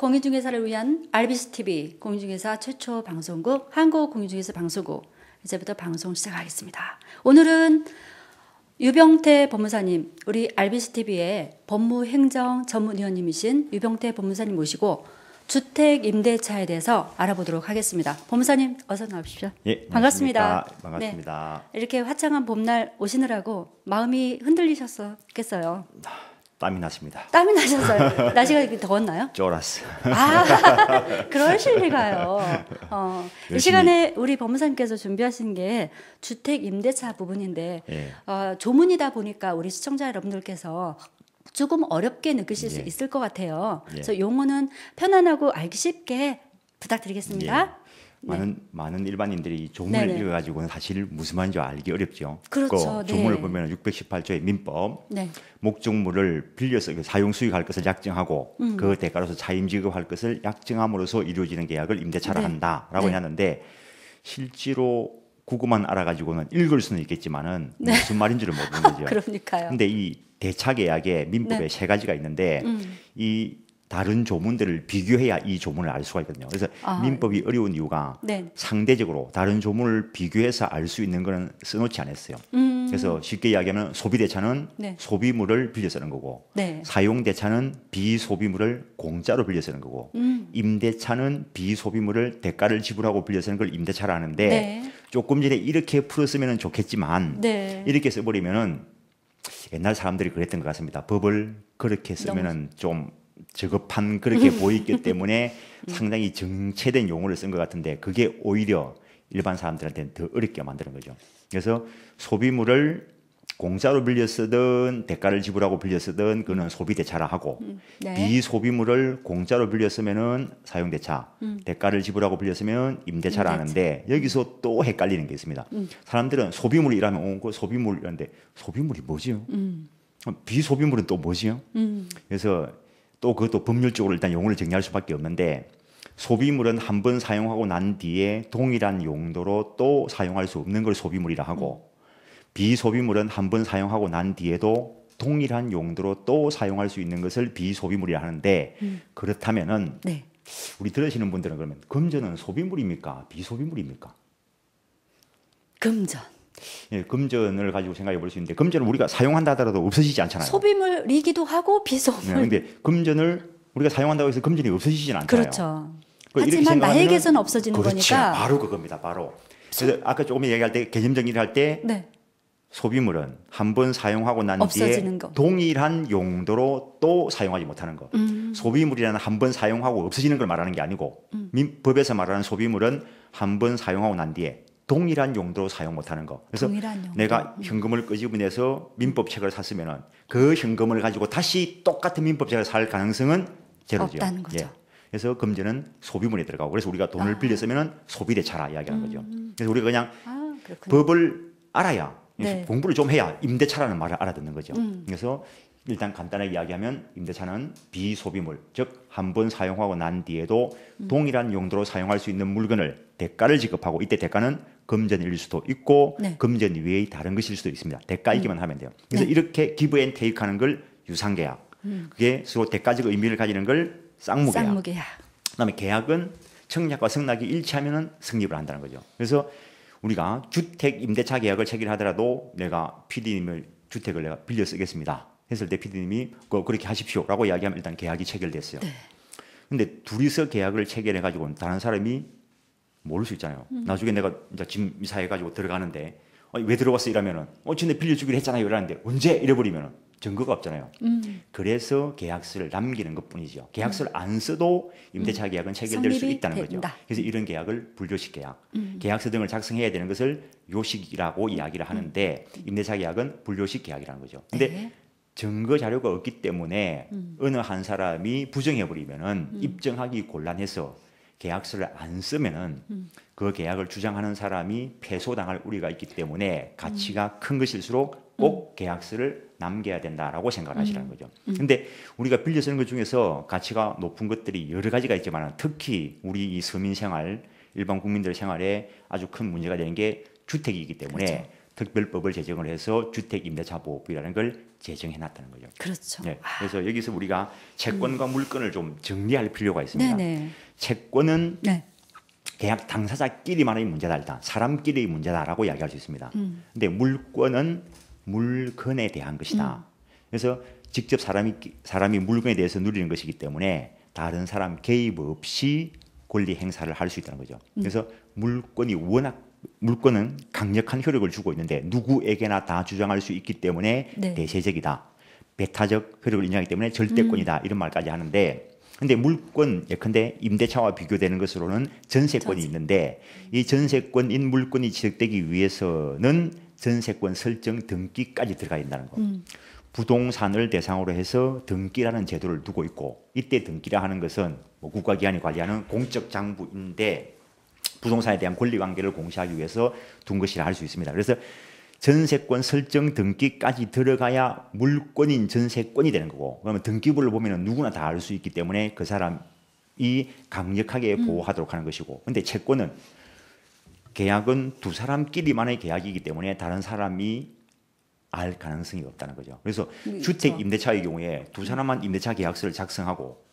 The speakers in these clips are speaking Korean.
공인중개사를 위한 RBCTV 공인중개사 최초 방송국 한국공인중개사 방송국 이제부터 방송 시작하겠습니다. 오늘은 유병태 법무사님, 우리 RBCTV의 법무행정 전문위원님이신 유병태 법무사님 모시고 주택 임대차에 대해서 알아보도록 하겠습니다. 법무사님 어서 나오십시오. 예, 반갑습니다. 반갑습니다. 네, 이렇게 화창한 봄날 오시느라고 마음이 흔들리셨겠어요. 땀이 났습니다. 땀이 나셨어요. 날씨가 이렇게 더웠나요? 쫄았어. 그러실 리가요. 이 시간에 우리 법무사님께서 준비하신 게 주택 임대차 부분인데 예. 조문이다 보니까 우리 시청자 여러분들께서 조금 어렵게 느끼실 수 예. 있을 것 같아요. 예. 그래서 용어는 편안하고 알기 쉽게 부탁드리겠습니다. 예. 많은 일반인들이 조문을 네네. 읽어가지고는 사실 무슨 말인지 알기 어렵죠. 그렇죠. 조문을 네. 보면 618조의 민법, 네. 목적물을 빌려서 사용 수익할 것을 약정하고 그 대가로서 차임 지급할 것을 약정함으로써 이루어지는 계약을 임대차라 네. 한다라고 네. 하는데 실제로 국어만 알아가지고는 읽을 수는 있겠지만은 무슨 말인지를 모르는 거죠. 그러니까요. 근데 이 대차 계약에 민법에 네. 세 가지가 있는데 이 다른 조문들을 비교해야 이 조문을 알 수가 있거든요. 그래서 민법이 어려운 이유가 네. 상대적으로 다른 조문을 비교해서 알 수 있는 거는 써놓지 않았어요. 그래서 쉽게 이야기하면 소비대차는 네. 소비물을 빌려 쓰는 거고 네. 사용대차는 비소비물을 공짜로 빌려 쓰는 거고 임대차는 비소비물을 대가를 지불하고 빌려 쓰는 걸 임대차라 하는데 네. 조금 전에 이렇게 풀었으면 좋겠지만 네. 이렇게 써버리면은 옛날 사람들이 그랬던 것 같습니다. 법을 그렇게 쓰면은 좀 저급한 그렇게 보이기 때문에 상당히 정체된 용어를 쓴 것 같은데 그게 오히려 일반 사람들한테는 더 어렵게 만드는 거죠. 그래서 소비물을 공짜로 빌려 쓰든 대가를 지불하고 빌려 쓰든 그는 소비대차라 하고 네. 비소비물을 공짜로 빌려 쓰면은 사용대차, 대가를 지불하고 빌려 쓰면 임대차라 하는데 여기서 또 헷갈리는 게 있습니다. 사람들은 소비물이라면 그 소비물이라는데 소비물이 뭐지요? 비소비물은 또 뭐지요? 그래서 또 그것도 법률적으로 일단 용어를 정리할 수밖에 없는데 소비물은 한 번 사용하고 난 뒤에 동일한 용도로 또 사용할 수 없는 걸 소비물이라 하고 비소비물은 한 번 사용하고 난 뒤에도 동일한 용도로 또 사용할 수 있는 것을 비소비물이라 하는데 그렇다면은 네. 우리 들으시는 분들은 그러면 금전은 소비물입니까? 비소비물입니까? 금전. 예, 금전을 가지고 생각해 볼 수 있는데 금전은 우리가 사용한다 하더라도 없어지지 않잖아요. 소비물이기도 하고 비소비물. 그런데 금전을 우리가 사용한다고 해서 금전이 없어지진 않잖아요. 그렇죠. 이렇게 하지만 생각하면은 나에게서는 없어지는 그렇죠. 거니까. 바로 그겁니다. 바로. 그래서 아까 조금 얘기할 때 개념 정리를 할 때 네. 소비물은 한 번 사용하고 난 뒤에 없어지는 거. 동일한 용도로 또 사용하지 못하는 거. 소비물이라는 한 번 사용하고 없어지는 걸 말하는 게 아니고 민법에서 말하는 소비물은 한 번 사용하고 난 뒤에 동일한 용도로 사용 못하는 거. 그래서 내가 현금을 끄집어내서 민법책을 샀으면은 그 현금을 가지고 다시 똑같은 민법책을 살 가능성은 제로죠. 없다는 거죠. 예. 그래서 금전은 소비물에 들어가고 그래서 우리가 돈을 빌렸으면 소비대차라 이야기하는 거죠. 그래서 우리가 그냥 그렇군요. 법을 알아야 네. 공부를 좀 해야 임대차라는 말을 알아듣는 거죠. 그래서 일단 간단하게 이야기하면 임대차는 비소비물, 즉 한 번 사용하고 난 뒤에도 동일한 용도로 사용할 수 있는 물건을 대가를 지급하고 이때 대가는 금전일 수도 있고 네. 금전 이외의 다른 것일 수도 있습니다. 대가이기만 하면 돼요. 그래서 네. 이렇게 기브 앤 테이크 하는 걸 유상계약, 그게 서로 대가적 의미를 가지는 걸 쌍무계약. 쌍무계약. 그다음에 계약은 청약과 승낙이 일치하면 성립을 한다는 거죠. 그래서 우리가 주택 임대차 계약을 체결하더라도 내가 PD님을 주택을 내가 빌려 쓰겠습니다 했을 때 PD님이 그렇게 하십시오라고 이야기하면 일단 계약이 체결됐어요. 근데 둘이서 계약을 체결해 가지고 다른 사람이 모를 수 있잖아요. 나중에 내가 이제 짐 이사해 가지고 들어가는데 왜 들어갔어 이러면은 전에 빌려주기로 했잖아요 이러는데 언제 이래버리면은 증거가 없잖아요. 그래서 계약서를 남기는 것뿐이죠. 계약서를 안 써도 임대차 계약은 체결될 수 있다는 거죠. 그래서 이런 계약을 불요식 계약, 계약서 등을 작성해야 되는 것을 요식이라고 이야기를 하는데 임대차 계약은 불요식 계약이라는 거죠. 근데 네. 증거 자료가 없기 때문에 어느 한 사람이 부정해 버리면은 입증하기 곤란해서 계약서를 안 쓰면은 그 계약을 주장하는 사람이 패소당할 우려가 있기 때문에 가치가 큰 것일수록 꼭 계약서를 남겨야 된다라고 생각을 하시라는 거죠. 근데 우리가 빌려 쓰는 것 중에서 가치가 높은 것들이 여러 가지가 있지만 특히 우리 이 서민 생활, 일반 국민들 생활에 아주 큰 문제가 되는 게 주택이기 때문에 특별법을 제정을 해서 주택임대차보호법이라는 걸 제정해놨다는 거죠. 그렇죠. 네, 그래서 여기서 우리가 채권과 물권을 좀 정리할 필요가 있습니다. 네네. 채권은 네. 계약 당사자끼리만의 문제다, 일단 사람끼리의 문제다라고 이야기할 수 있습니다. 근데 물권은 물건에 대한 것이다. 그래서 직접 사람이 물건에 대해서 누리는 것이기 때문에 다른 사람 개입 없이 권리 행사를 할 수 있다는 거죠. 그래서 물권은 강력한 효력을 주고 있는데 누구에게나 다 주장할 수 있기 때문에 네. 대세적이다. 배타적 효력을 인정하기 때문에 절대권이다. 이런 말까지 하는데, 근데 물권 예컨대 임대차와 비교되는 것으로는 전세권이 있는데, 이 전세권인 물권이 지적되기 위해서는 전세권 설정 등기까지 들어가야 된다는 거. 부동산을 대상으로 해서 등기라는 제도를 두고 있고, 이때 등기라 하는 것은 뭐 국가기관이 관리하는 공적 장부인데 부동산에 대한 권리관계를 공시하기 위해서 둔 것이라 할 수 있습니다. 그래서 전세권 설정 등기까지 들어가야 물권인 전세권이 되는 거고, 그러면 등기부를 보면 누구나 다 알 수 있기 때문에 그 사람이 강력하게 보호하도록 하는 것이고, 근데 채권은 계약은 두 사람끼리만의 계약이기 때문에 다른 사람이 알 가능성이 없다는 거죠. 그래서 그렇죠. 주택 임대차의 경우에 두 사람만 임대차 계약서를 작성하고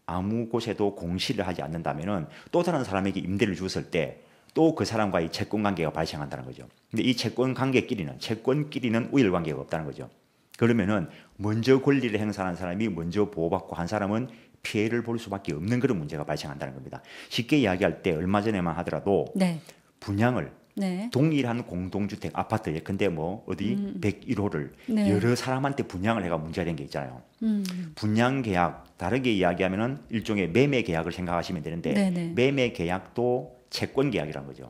아무 곳에도 공시를 하지 않는다면은 또 다른 사람에게 임대를 줬을 때 또 그 사람과의 채권 관계가 발생한다는 거죠. 근데 이 채권끼리는 우열 관계가 없다는 거죠. 그러면은 먼저 권리를 행사하는 사람이 먼저 보호받고 한 사람은 피해를 볼 수밖에 없는 그런 문제가 발생한다는 겁니다. 쉽게 이야기할 때 얼마 전에만 하더라도 네. 분양을 네. 동일한 공동주택 아파트 예컨대 뭐 어디 101호를 네. 여러 사람한테 분양을 해가 문제가 된 게 있잖아요. 분양 계약 다르게 이야기하면은 일종의 매매 계약을 생각하시면 되는데, 네네. 매매 계약도 채권 계약이란 거죠.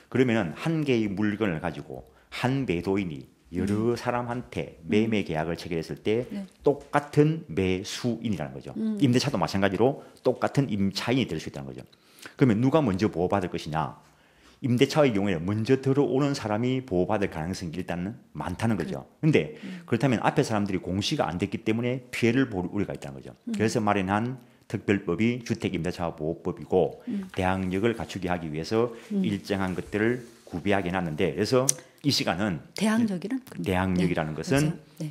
그러면은 한 개의 물건을 가지고 한 매도인이 여러 사람한테 매매 계약을 체결했을 때 네. 똑같은 매수인이라는 거죠. 임대차도 마찬가지로 똑같은 임차인이 될 수 있다는 거죠. 그러면 누가 먼저 보호받을 것이냐? 임대차의 경우에는 먼저 들어오는 사람이 보호받을 가능성이 일단은 많다는 거죠. 그런데 그렇다면 앞에 사람들이 공시가 안 됐기 때문에 피해를 볼 우려가 있다는 거죠. 그래서 마련한 특별법이 주택임대차보호법이고 대항력을 갖추게 하기 위해서 일정한 것들을 구비하게 해놨는데, 그래서 이 시간은 대항력이란? 대항력이라는 것은 그렇죠. 네.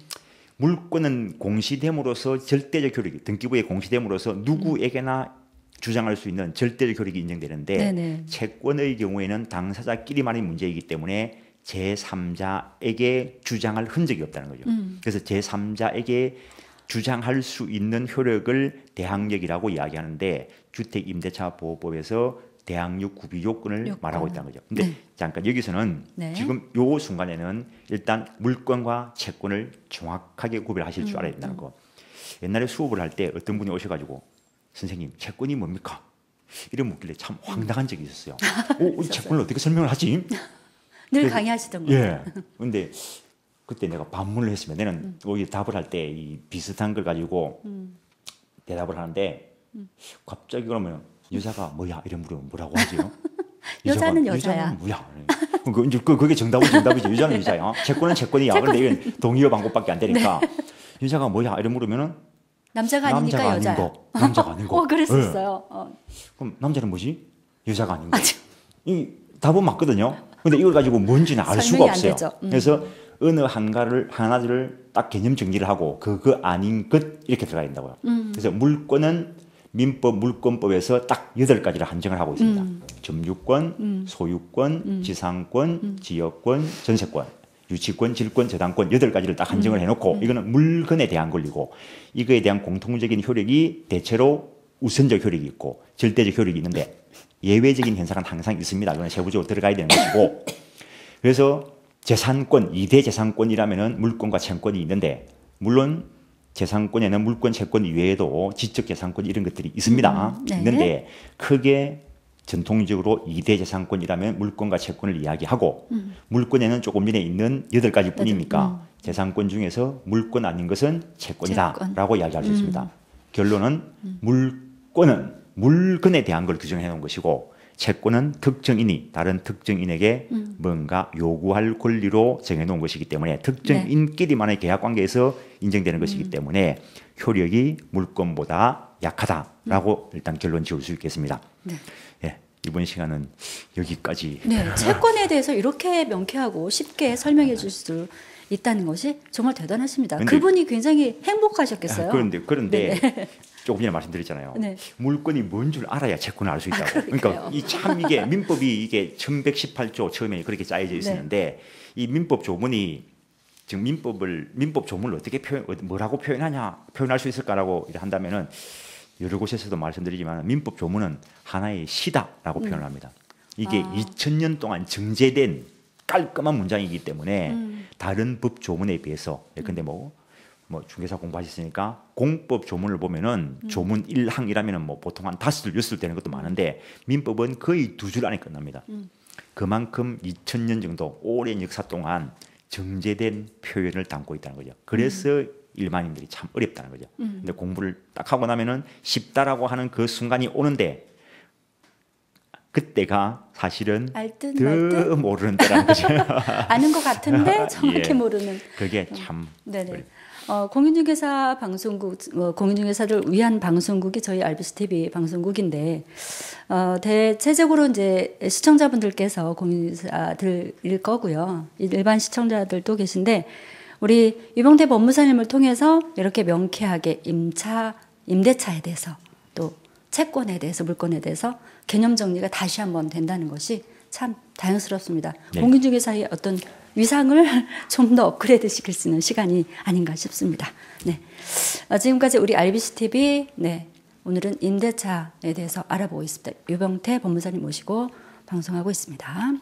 물권은 공시됨으로써 절대적 효력이, 등기부에 공시됨으로써 누구에게나 주장할 수 있는 절대적 효력이 인정되는데, 네네. 채권의 경우에는 당사자끼리만의 문제이기 때문에 제3자에게 주장할 흔적이 없다는 거죠. 그래서 제3자에게 주장할 수 있는 효력을 대항력이라고 이야기하는데, 주택임대차보호법에서 대항력 구비 요건을 말하고 있다는 거죠. 근데 네. 잠깐 여기서는 네. 지금 요 순간에는 일단 물권과 채권을 정확하게 구별하실 줄 알아야 된다는 거. 옛날에 수업을 할 때 어떤 분이 오셔가지고 선생님 채권이 뭡니까? 이런 묻길래 참 황당한 적이 있었어요. 채권을 어떻게 설명을 하지? 늘 강의하시던 거예요. 예. 근데 그때 내가 반문을 했으면 내는 여기 답을 할 때 이 비슷한 걸 가지고 대답을 하는데 갑자기 그러면 여자가 뭐야 이런 물으면 뭐라고 하지요? 여자는 여자야. 여자는 뭐야? 그게 정답이죠. 여자는 여자야. 채권은 채권이야. 근데 이건 동의어 방법밖에 안 되니까 여자가 뭐야 이런 물으면은 남자가 아니니까 여자야. 남자가 아닌 거. 그랬었어요. 네. 그럼 남자는 뭐지? 여자가 아닌 거. 이 답은 맞거든요. 근데 이걸 가지고 뭔지는 알 수가 설명이 안 없어요. 되죠. 그래서 어느 하나를 딱 개념 정리를 하고 그거 아닌 것 이렇게 들어가야 된다고요. 그래서 물권은 민법 물권법에서 딱 8가지를 한정을 하고 있습니다. 점유권, 소유권, 지상권, 지역권, 전세권, 유치권, 질권, 저당권 8가지를 딱 한정을 해놓고 이거는 물건에 대한 권리고, 이거에 대한 공통적인 효력이 대체로 우선적 효력이 있고 절대적 효력이 있는데 예외적인 현상은 항상 있습니다. 이거는 세부적으로 들어가야 되는 것이고, 그래서 재산권, 2대 재산권이라면은 물권과 채권이 있는데, 물론 재산권에는 물권, 채권 이외에도 지적 재산권 이런 것들이 있습니다. 네. 있는데 크게 전통적으로 2대 재산권이라면 물권과 채권을 이야기하고, 물권에는 조금 전에 있는 8가지 뿐이니까 재산권 중에서 물권 아닌 것은 채권이다라고 이야기할 수 있습니다. 결론은 물권은 물건에 대한 걸 규정해 놓은 것이고, 채권은 특정인이 다른 특정인에게 뭔가 요구할 권리로 정해 놓은 것이기 때문에 특정인끼리만의 계약 관계에서 인정되는 것이기 때문에 효력이 물권보다 약하다라고 일단 결론 지을 수 있겠습니다. 네. 예, 이번 시간은 여기까지. 네, 채권에 대해서 이렇게 명쾌하고 쉽게 설명해 줄 수 있다는 것이 정말 대단하십니다. 근데- 그분이 굉장히 행복하셨겠어요. 그런데 네. 조금 전에 말씀드렸잖아요. 네. 물건이 뭔 줄 알아야 채권을 알 수 있다고. 그러니까요. 그러니까 이게 민법이 이게 1118조 처음에 그렇게 짜여져 있었는데 이 민법 조문이 지금 민법 조문을 어떻게 뭐라고 표현할 수 있을까라고 한다면은 여러 곳에서도 말씀드리지만 민법 조문은 하나의 시다라고 표현을 합니다. 이게 2000년 동안 정제된 깔끔한 문장이기 때문에 다른 법 조문에 비해서 예컨대 뭐 중개사 공부하셨으니까 공법 조문을 보면은 조문 1항이라면은 뭐 보통 한 5줄, 6줄 되는 것도 많은데 민법은 거의 2줄 안에 끝납니다. 그만큼 2000년 정도 오랜 역사 동안 정제된 표현을 담고 있다는 거죠. 그래서 일반인들이 참 어렵다는 거죠. 근데 공부를 딱 하고 나면은 쉽다라고 하는 그 순간이 오는데 그때가 사실은 알듯 더 말듯 모르는 때라는 거죠. 아는 것 같은데 정확히 예. 모르는. 그게 참 네네. 공인중개사 방송국, 공인중개사를 위한 방송국이 저희 RBC TV 방송국인데, 대체적으로 이제 시청자분들께서 공인중개사들일 거고요. 일반 시청자들도 계신데, 우리 유병태 법무사님을 통해서 이렇게 명쾌하게 임대차에 대해서 또 채권에 대해서 물건에 대해서 개념 정리가 다시 한번 된다는 것이 참 다행스럽습니다. 네. 공인중개사의 어떤 위상을 좀 더 업그레이드 시킬 수 있는 시간이 아닌가 싶습니다. 네. 지금까지 우리 RBC TV 오늘은 임대차에 대해서 알아보고 있습니다. 유병태 법무사님 모시고 방송하고 있습니다.